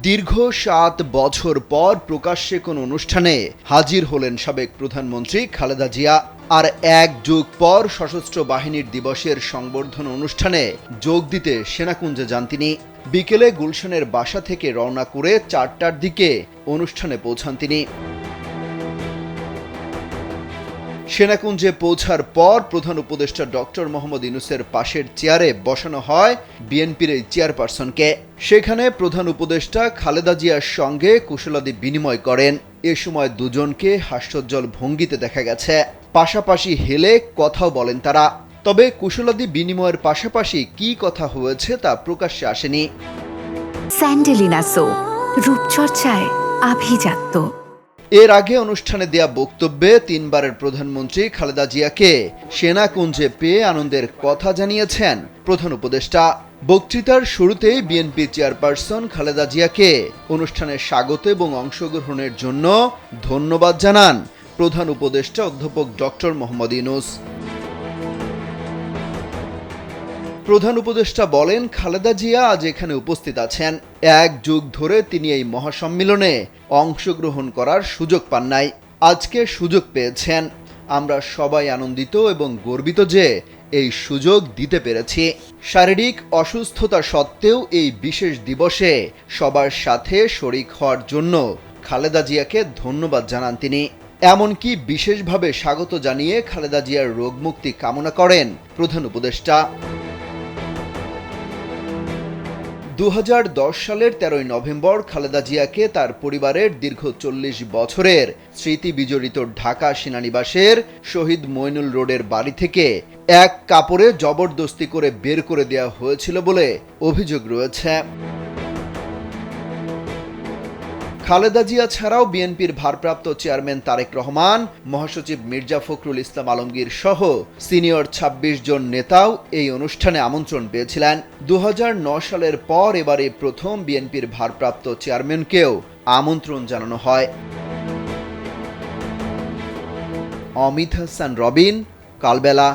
দীর্ঘ ৭ বছর পর প্রকাশ্যে কোনো অনুষ্ঠানে হাজির হলেন সাবেক প্রধানমন্ত্রী খালেদা জিয়া। আর ১ যুগ পর সশস্ত্র বাহিনীর দিবসের সংবর্ধনা অনুষ্ঠানে যোগ দিতে সেনাকুঞ্জে যান তিনি। বিকেলে গুলশানের বাসা থেকে রওনা করে ৪টার দিকে অনুষ্ঠানে পৌঁছান তিনি। সেনাকুঞ্জে পৌঁছার পর প্রধান উপদেষ্টা ডক্টর মোহাম্মদ ইউনূসের পাশের চেয়ারে বসানো হয় বিএনপির এই চেয়ারপারসনকে। সেখানে প্রধান উপদেষ্টা খালেদা জিয়ার সঙ্গে কুশলাদি বিনিময় করেন। এ সময় দুজনকে হাস্যোজ্জ্বল ভঙ্গিতে দেখা গেছে, পাশাপাশি হেলে কথাও বলেন তারা। তবে কুশলাদি বিনিময়ের পাশাপাশি কি কথা হয়েছে তা প্রকাশ্যে আসেনি। স্যান্ডেলিনা সো, রূপচর্চায় আভিজাত্য। এর আগে অনুষ্ঠানে দেয়া বক্তব্যে ৩ বারের প্রধানমন্ত্রী খালেদা জিয়াকে সেনাকুঞ্জে পেয়ে আনন্দের কথা জানিয়েছেন প্রধান উপদেষ্টা। বক্তৃতার শুরুতেই বিএনপি চেয়ারপারসন খালেদা জিয়াকে অনুষ্ঠানে স্বাগত এবং অংশগ্রহণের জন্য ধন্যবাদ জানান প্রধান উপদেষ্টা অধ্যাপক ডক্টর মোহাম্মদ ইউনূস। প্রধান উপদেষ্টা বলেন, খালেদা জিয়া আজ এখানে উপস্থিত আছেন। ১ যুগ ধরে তিনি এই মহাসম্মেলনে অংশগ্রহণ করার সুযোগ পান নাই, আজকে সুযোগ পেয়েছেন। আমরা সবাই আনন্দিত এবং গর্বিত যে এই সুযোগ দিতে পেরেছি। শারীরিক অসুস্থতা সত্ত্বেও এই বিশেষ দিবসে সবার সাথে শরিক হওয়ার জন্য খালেদা জিয়াকে ধন্যবাদ জানান তিনি। এমনকি বিশেষভাবে স্বাগত জানিয়ে খালেদা জিয়ার রোগমুক্তি কামনা করেন প্রধান উপদেষ্টা। ২০১০ সালের ১৩ই নভেম্বর খালেদা জিয়াকে তার পরিবারের দীর্ঘ ৪০ বছরের স্মৃতি বিজড়িত ঢাকা সেনানিবাসের শহীদ মইনুল রোডের বাড়ি থেকে এক কাপড়ে জবরদস্তি করে বের করে দেওয়া হয়েছিল বলে অভিযোগ রয়েছে। খালেদা জিয়া ছাড়াও বিএনপির ভারপ্রাপ্ত চেয়ারম্যান তারেক রহমান, মহাসচিব মির্জা ফখরুল ইসলাম আলমগীর সহ সিনিয়র ২৬ জন নেতাও এই অনুষ্ঠানে আমন্ত্রণ পেয়েছিলেন। ২০০৯ সালের পর এবারে প্রথম বিএনপির ভারপ্রাপ্ত চেয়ারম্যানকেও আমন্ত্রণ জানানো হয়। অমিত হাসান রবিন, কালবেলা।